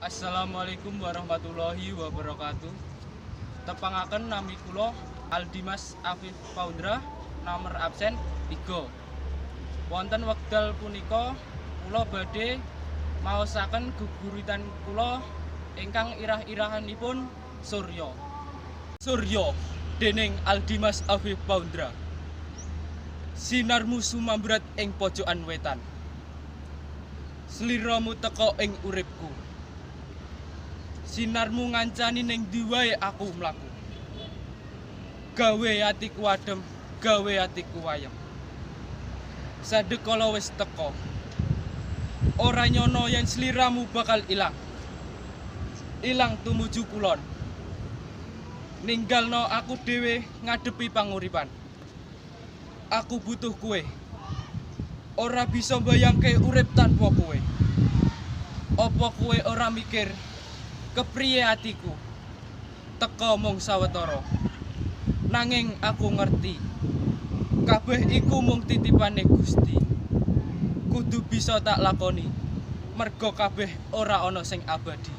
Assalamualaikum warahmatullahi wabarakatuh. Tepangaken nami kula Aldimas Afif Paundra, nomor absen 3. Wonten wekdal punika kula badhe maosaken geguritan kula ingkang irah-irahanipun Surya. Surya dening Aldimas Afif Paundra. Sinarmu sumambrat ing pojokan wetan. Sliramu teka ing uripku. Sinarmu ngancani ning ndi wae aku mlaku. Gawe atiku adem, gawe atiku wayem. Sadekala wis teka. Ora nyono yen sliramu bakal ilang. Ilang tumuju kulon. Ninggalno aku dhewe ngadepi panguripan. Aku butuh kowe. Ora bisa mbayangke urip tanpa kowe. Apa kowe ora mikir kepriye atiku? Teka mung sawetara. Nanging aku ngerti. Kabeh iku mung titipane Gusti. Kudu bisa tak lakoni. Merga kabeh ora ana sing abadi.